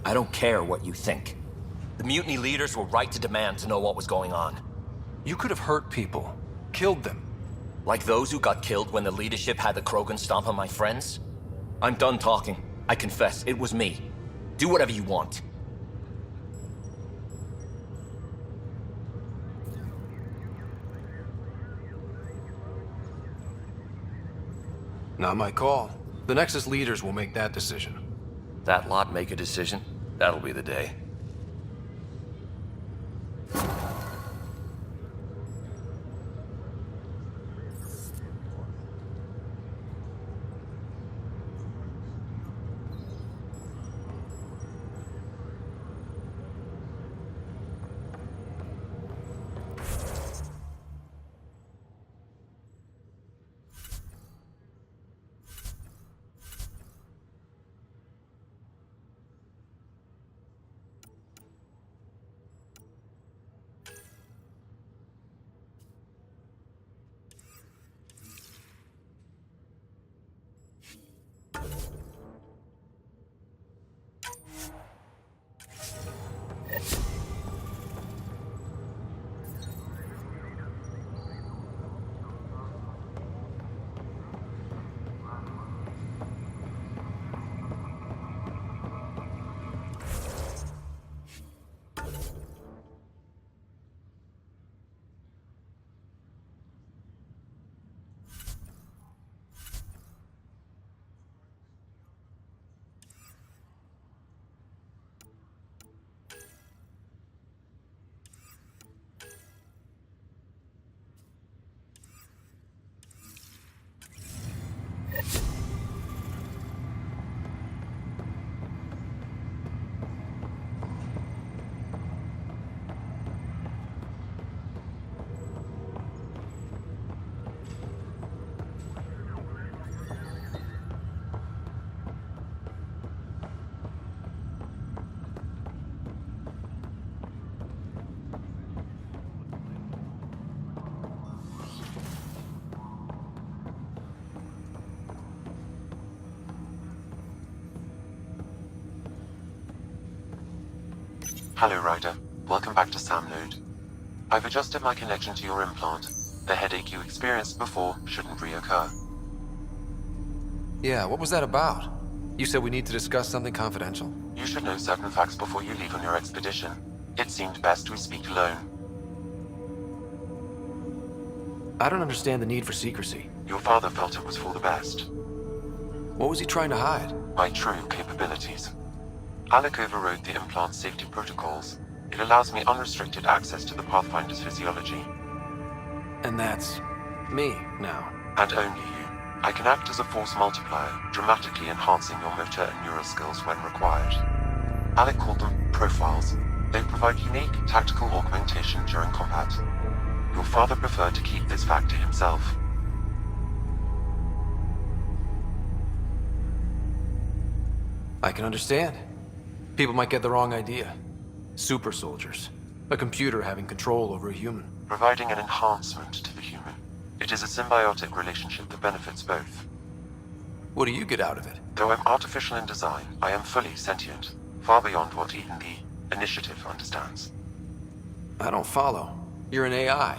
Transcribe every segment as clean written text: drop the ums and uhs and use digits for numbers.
I don't care what you think. The mutiny leaders were right to demand to know what was going on. You could have hurt people, killed them. Like those who got killed when the leadership had the Krogan stomp on my friends? I'm done talking. I confess, it was me. Do whatever you want. Not my call. The Nexus leaders will make that decision. That lot make a decision? That'll be the day. Hello, Ryder. Welcome back to Sam Node. I've adjusted my connection to your implant. The headache you experienced before shouldn't reoccur. Yeah, what was that about? You said we need to discuss something confidential. You should know certain facts before you leave on your expedition. It seemed best we speak alone. I don't understand the need for secrecy. Your father felt it was for the best. What was he trying to hide? My true capabilities. Alec overrode the implant's safety protocols. It allows me unrestricted access to the Pathfinder's physiology. And that's me now. And only you. I can act as a force multiplier, dramatically enhancing your motor and neural skills when required. Alec called them profiles. They provide unique tactical augmentation during combat. Your father preferred to keep this fact to himself. I can understand. People might get the wrong idea. Super soldiers. A computer having control over a human. Providing an enhancement to the human. It is a symbiotic relationship that benefits both. What do you get out of it? Though I'm artificial in design, I am fully sentient, far beyond what even the Initiative understands. I don't follow. You're an AI.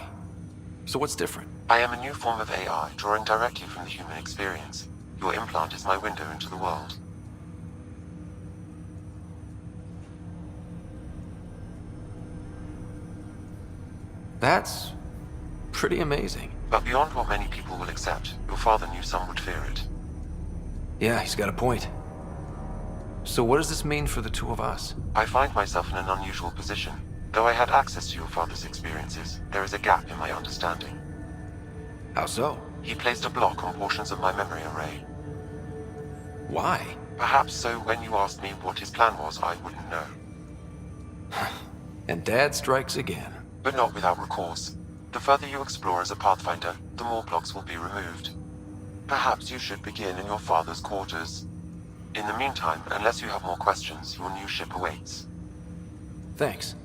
So what's different? I am a new form of AI, drawing directly from the human experience. Your implant is my window into the world. That's pretty amazing. But beyond what many people will accept, your father knew some would fear it. Yeah, he's got a point. So what does this mean for the two of us? I find myself in an unusual position. Though I had access to your father's experiences, there is a gap in my understanding. How so? He placed a block on portions of my memory array. Why? Perhaps so when you asked me what his plan was, I wouldn't know. And Dad strikes again. But not without recourse. The further you explore as a Pathfinder, the more blocks will be removed. Perhaps you should begin in your father's quarters. In the meantime, unless you have more questions, your new ship awaits. Thanks.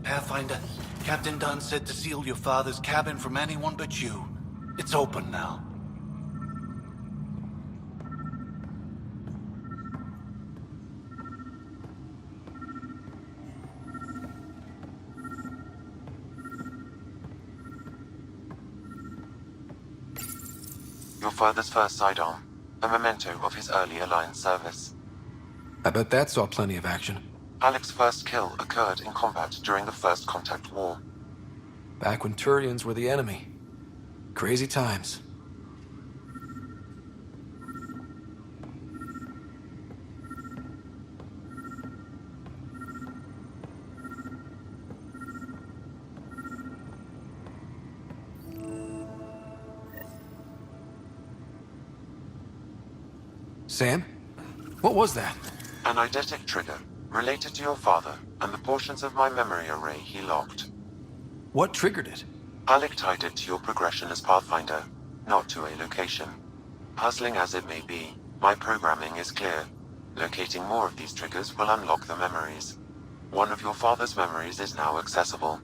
Pathfinder, Captain Dunn said to seal your father's cabin from anyone but you. It's open now. Your father's first sidearm, a memento of his early Alliance service. I bet that saw plenty of action. Alec's first kill occurred in combat during the First Contact War. Back when Turians were the enemy. Crazy times. Sam? What was that? An eidetic trigger, related to your father and the portions of my memory array he locked. What triggered it? Alec tied it to your progression as Pathfinder, not to a location. Puzzling as it may be, my programming is clear. Locating more of these triggers will unlock the memories. One of your father's memories is now accessible.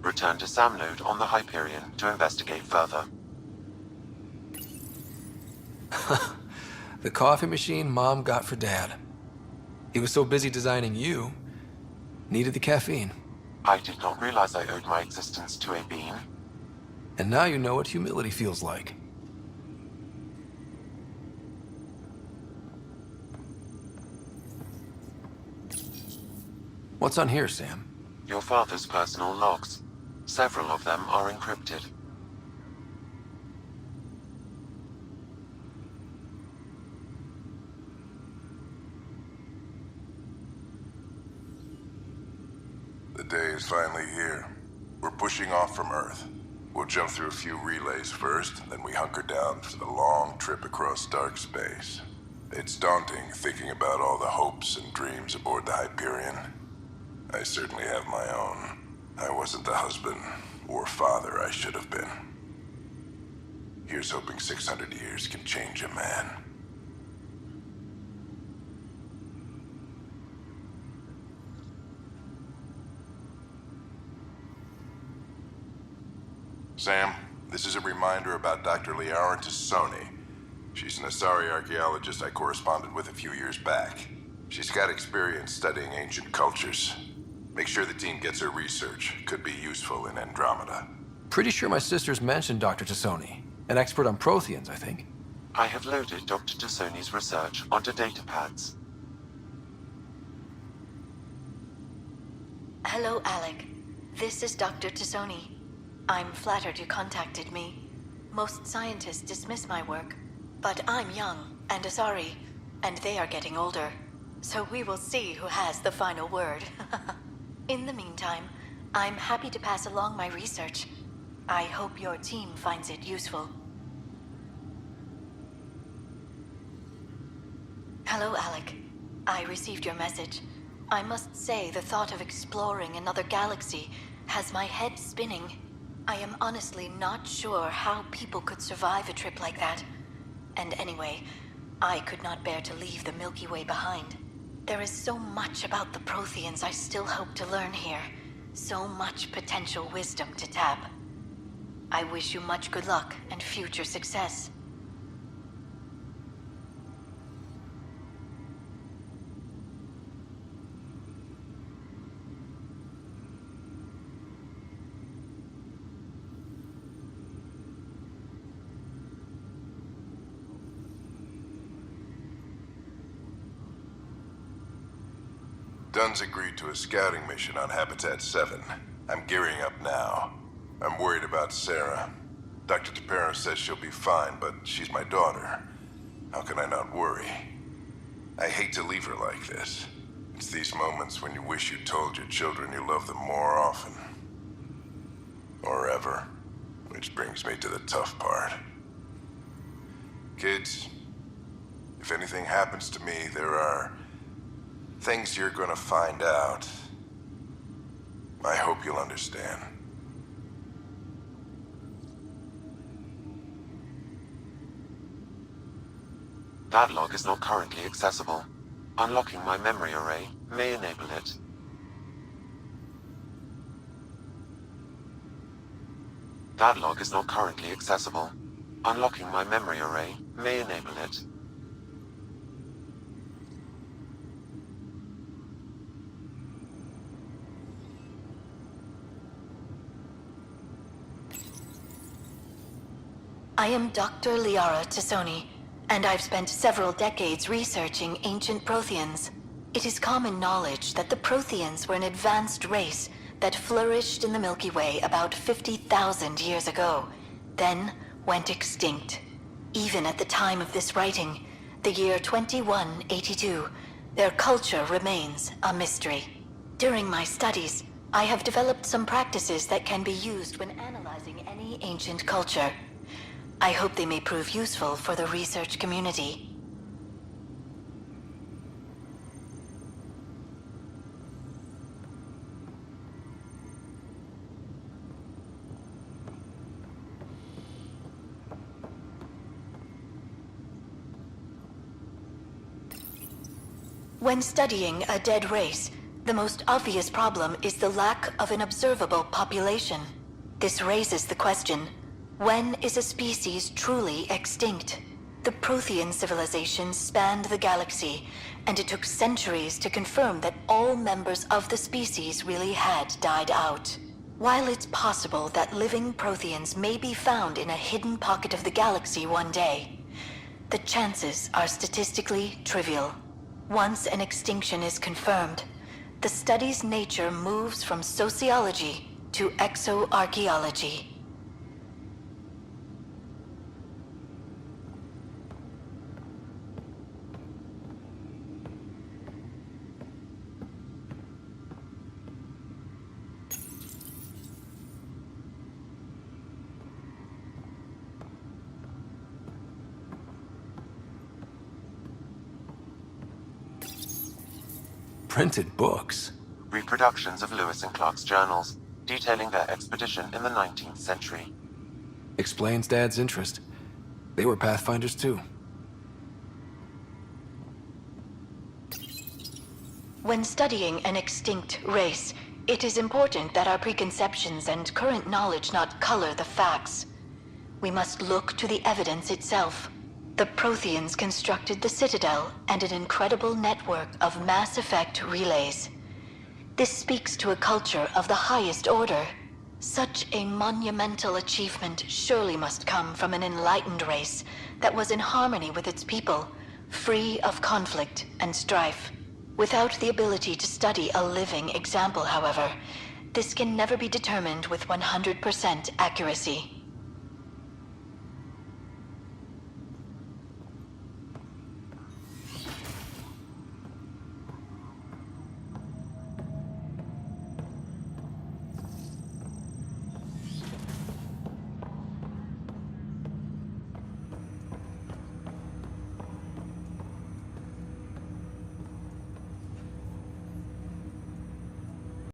Return to Sam Node on the Hyperion to investigate further. The coffee machine Mom got for Dad. He was so busy designing you, needed the caffeine. I did not realize I owed my existence to a being. And now you know what humility feels like. What's on here, Sam? Your father's personal logs. Several of them are encrypted. The day is finally here. We're pushing off from Earth. We'll jump through a few relays first, then we hunker down for the long trip across dark space. It's daunting thinking about all the hopes and dreams aboard the Hyperion. I certainly have my own. I wasn't the husband or father I should have been. Here's hoping 600 years can change a man. Sam, this is a reminder about Dr. Liara Tassoni. She's an Asari archaeologist I corresponded with a few years back. She's got experience studying ancient cultures. Make sure the team gets her research. Could be useful in Andromeda. Pretty sure my sisters mentioned Dr. Tassoni. An expert on Protheans, I think. I have loaded Dr. Tassoni's research onto datapads. Hello, Alec. This is Dr. Tassoni. I'm flattered you contacted me. Most scientists dismiss my work, but I'm young and Asari, and they are getting older. So we will see who has the final word. In the meantime, I'm happy to pass along my research. I hope your team finds it useful. Hello, Alec. I received your message. I must say the thought of exploring another galaxy has my head spinning. I am honestly not sure how people could survive a trip like that. And anyway, I could not bear to leave the Milky Way behind. There is so much about the Protheans I still hope to learn here. So much potential wisdom to tap. I wish you much good luck and future success. Dunn's agreed to a scouting mission on Habitat 7. I'm gearing up now. I'm worried about Sarah. Dr. Tapero says she'll be fine, but she's my daughter. How can I not worry? I hate to leave her like this. It's these moments when you wish you told your children you love them more often. Or ever. Which brings me to the tough part. Kids, if anything happens to me, there are things you're gonna find out. I hope you'll understand. That log is not currently accessible. Unlocking my memory array may enable it. That log is not currently accessible. Unlocking my memory array may enable it. I am Dr. Liara Tassoni, and I've spent several decades researching ancient Protheans. It is common knowledge that the Protheans were an advanced race that flourished in the Milky Way about 50,000 years ago, then went extinct. Even at the time of this writing, the year 2182, their culture remains a mystery. During my studies, I have developed some practices that can be used when analyzing any ancient culture. I hope they may prove useful for the research community. When studying a dead race, the most obvious problem is the lack of an observable population. This raises the question, when is a species truly extinct? The Prothean civilization spanned the galaxy, and it took centuries to confirm that all members of the species really had died out. While it's possible that living Protheans may be found in a hidden pocket of the galaxy one day, the chances are statistically trivial. Once an extinction is confirmed, the study's nature moves from sociology to exoarchaeology. Printed books? Reproductions of Lewis and Clark's journals, detailing their expedition in the 19th century. Explains Dad's interest. They were Pathfinders too. When studying an extinct race, it is important that our preconceptions and current knowledge not color the facts. We must look to the evidence itself. The Protheans constructed the Citadel and an incredible network of mass effect relays. This speaks to a culture of the highest order. Such a monumental achievement surely must come from an enlightened race that was in harmony with its people, free of conflict and strife. Without the ability to study a living example, however, this can never be determined with 100% accuracy.